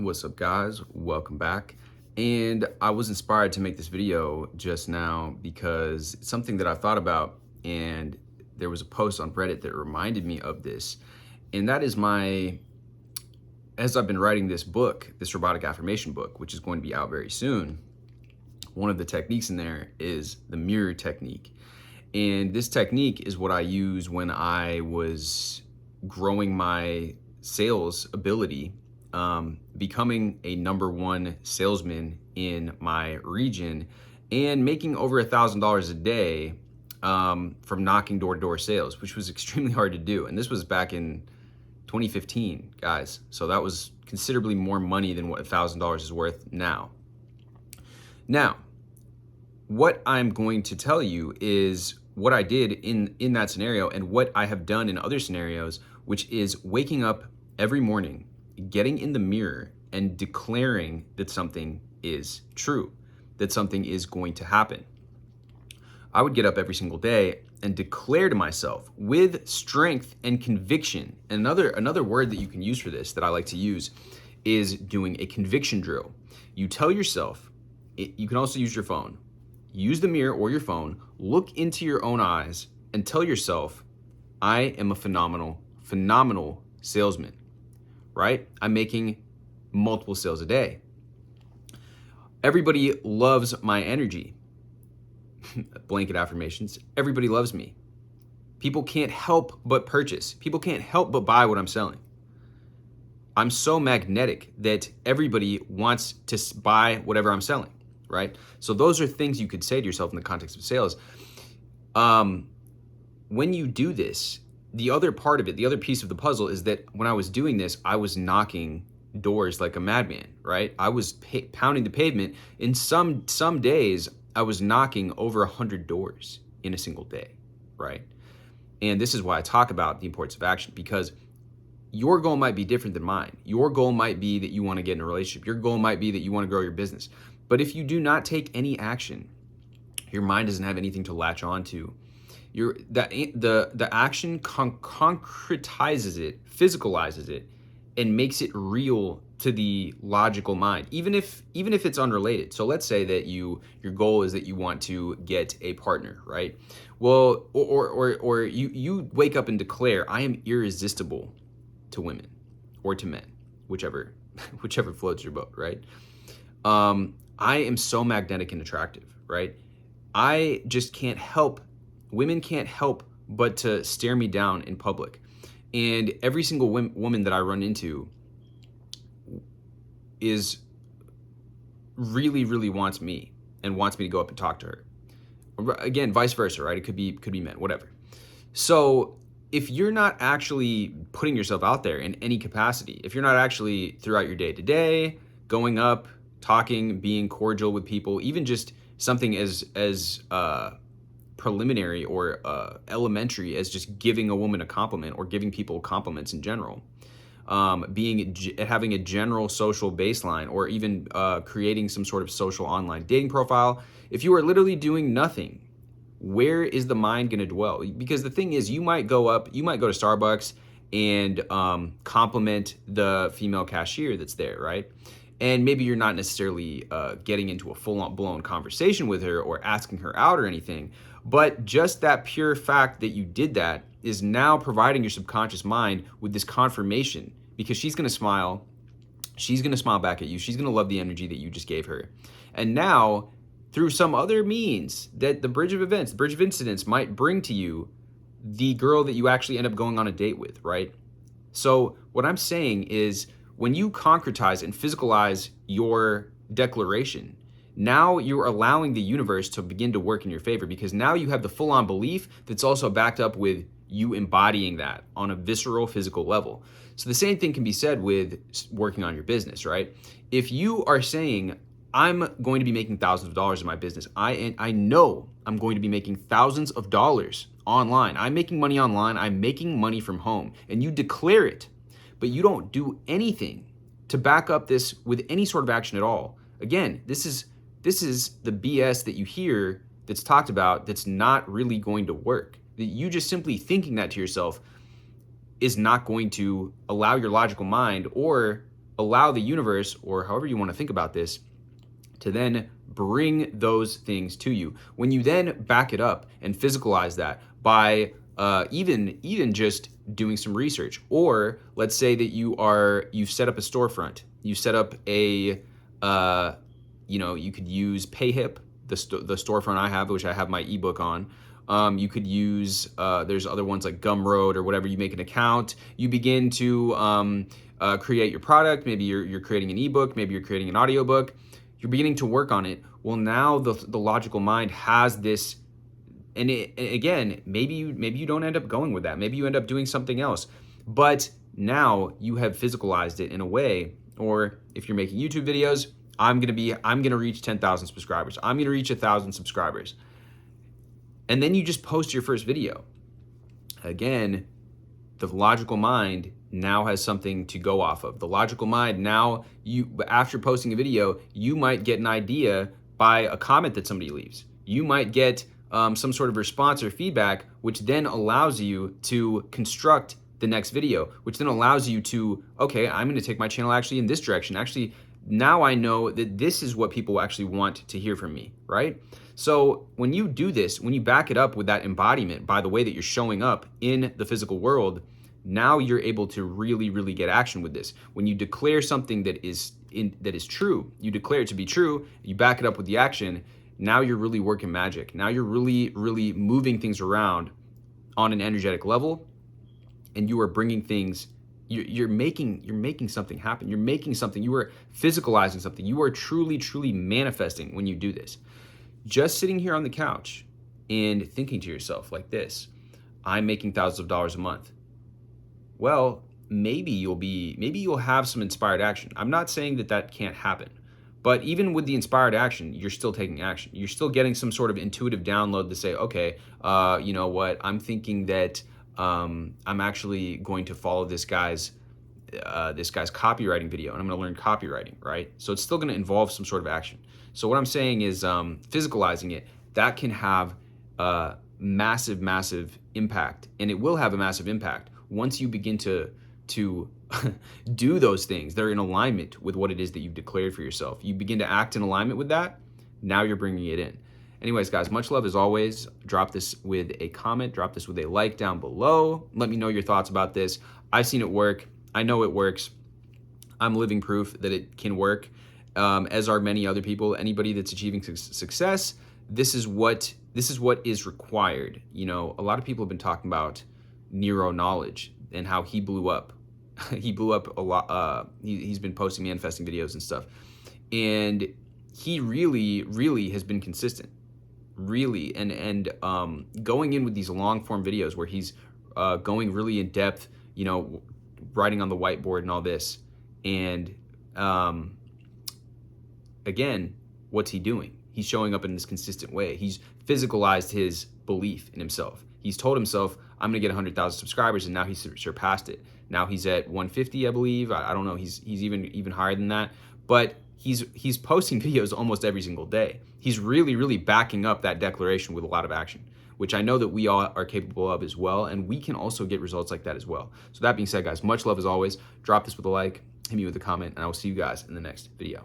What's up, guys? Welcome back. And I was inspired to make this video just now because it's something that I thought about, and there was a post on Reddit that reminded me of this. And that is as I've been writing this book, this robotic affirmation book, which is going to be out very soon, one of the techniques in there is the mirror technique. And this technique is what I used when I was growing my sales ability, becoming a #1 salesman in my region and making over $1,000 a day from knocking door-to-door sales, which was extremely hard to do. And this was back in 2015, guys. So that was considerably more money than what $1,000 is worth now. Now, what I'm going to tell you is what I did in that scenario and what I have done in other scenarios, which is waking up every morning, getting in the mirror and declaring that something is true, that something is going to happen. I would get up every single day and declare to myself with strength and conviction. And another word that you can use for this that I like to use is doing a conviction drill. You tell yourself, you can also use your phone, use the mirror or your phone, look into your own eyes and tell yourself, I am a phenomenal salesman, right? I'm making multiple sales a day. Everybody loves my energy. Blanket affirmations. Everybody loves me. People can't help but purchase. People can't help but buy what I'm selling. I'm so magnetic that everybody wants to buy whatever I'm selling, right? So those are things you could say to yourself in the context of sales. When you do this, the other part of it, the other piece of the puzzle is that when I was doing this, I was knocking doors like a madman, right? I was pounding the pavement. In some days, I was knocking over 100 doors in a single day, right? And this is why I talk about the importance of action, because your goal might be different than mine. Your goal might be that you want to get in a relationship. Your goal might be that you want to grow your business. But if you do not take any action, your mind doesn't have anything to latch onto. The action concretizes it, physicalizes it, and makes it real to the logical mind, even if it's unrelated. So let's say that your goal is that you want to get a partner, right? Well, or you wake up and declare, I am irresistible to women or to men, whichever floats your boat, right? I am so magnetic and attractive, right? I just can't help, women can't help but to stare me down in public. And every single woman that I run into is really wants me and wants me to go up and talk to her. Again, vice versa, right? It could be men, whatever. So if you're not actually putting yourself out there in any capacity, if you're not actually throughout your day to day, going up, talking, being cordial with people, even just something as preliminary or elementary as just giving a woman a compliment or giving people compliments in general, having a general social baseline, or even creating some sort of social online dating profile. If you are literally doing nothing, where is the mind going to dwell? Because the thing is, you might go to Starbucks and compliment the female cashier that's there, right? And maybe you're not necessarily getting into a full-blown conversation with her or asking her out or anything, but just that pure fact that you did that is now providing your subconscious mind with this confirmation, because she's going to smile. She's going to smile back at you. She's going to love the energy that you just gave her. And now, through some other means that the bridge of incidents might bring to you the girl that you actually end up going on a date with, right? So what I'm saying is, when you concretize and physicalize your declaration, now you're allowing the universe to begin to work in your favor, because now you have the full-on belief that's also backed up with you embodying that on a visceral, physical level. So the same thing can be said with working on your business, right? If you are saying, I'm going to be making thousands of dollars in my business, I know I'm going to be making thousands of dollars online. I'm making money online. I'm making money from home. And you declare it, but you don't do anything to back up this with any sort of action at all. Again, this is the BS that you hear that's talked about that's not really going to work. You just simply thinking that to yourself is not going to allow your logical mind or allow the universe, or however you want to think about this, to then bring those things to you. When you then back it up and physicalize that by even just doing some research, or let's say that you've set up a storefront, you set up a you could use PayHip, the storefront I have, which I have my ebook on. You could use there's other ones like Gumroad or whatever. You make an account, you begin to create your product. Maybe you're creating an ebook, maybe you're creating an audiobook. You're beginning to work on it. Well, now the logical mind has this, and again, maybe you don't end up going with that. Maybe you end up doing something else. But now you have physicalized it in a way, or if you're making YouTube videos, I'm gonna reach 10,000 subscribers. I'm gonna reach 1,000 subscribers. And then you just post your first video. Again, the logical mind now has something to go off of. The logical mind now, after posting a video, you might get an idea by a comment that somebody leaves. You might get some sort of response or feedback, which then allows you to construct the next video, which then allows you to, okay, I'm gonna take my channel actually in this direction. Actually, now I know that this is what people actually want to hear from me, right? So when you do this, when you back it up with that embodiment by the way that you're showing up in the physical world, now you're able to really, really get action with this. When you declare something that is true, you declare it to be true, you back it up with the action, now you're really working magic. Now you're really, really moving things around on an energetic level, and you are bringing things, you're making something happen. You're making something, you are physicalizing something. You are truly, truly manifesting when you do this. Just sitting here on the couch and thinking to yourself like this, I'm making thousands of dollars a month. Well, maybe you'll have some inspired action. I'm not saying that can't happen, but even with the inspired action, you're still taking action. You're still getting some sort of intuitive download to say, okay, you know what? I'm thinking that I'm actually going to follow this guy's copywriting video, and I'm going to learn copywriting, right? So it's still going to involve some sort of action. So what I'm saying is physicalizing it, that can have a massive, massive impact, and it will have a massive impact once you begin to do those things. They're in alignment with what it is that you've declared for yourself. You begin to act in alignment with that. Now you're bringing it in. Anyways, guys, much love as always. Drop this with a comment. Drop this with a like down below. Let me know your thoughts about this. I've seen it work. I know it works. I'm living proof that it can work, as are many other people. Anybody that's achieving success, this is what is required. You know, a lot of people have been talking about neuro knowledge and how he blew up. He blew up a lot. He's been posting manifesting videos and stuff, and he really, really has been consistent. Really, and going in with these long form videos where he's going really in depth, you know, writing on the whiteboard and all this. And again, what's he doing? He's showing up in this consistent way. He's physicalized his belief in himself. He's told himself, I'm gonna get 100,000 subscribers, and now he's surpassed it. Now he's at 150, I believe. I don't know. He's even higher than that. But he's posting videos almost every single day. He's really, really backing up that declaration with a lot of action, which I know that we all are capable of as well, and we can also get results like that as well. So that being said, guys, much love as always. Drop this with a like, hit me with a comment, and I will see you guys in the next video.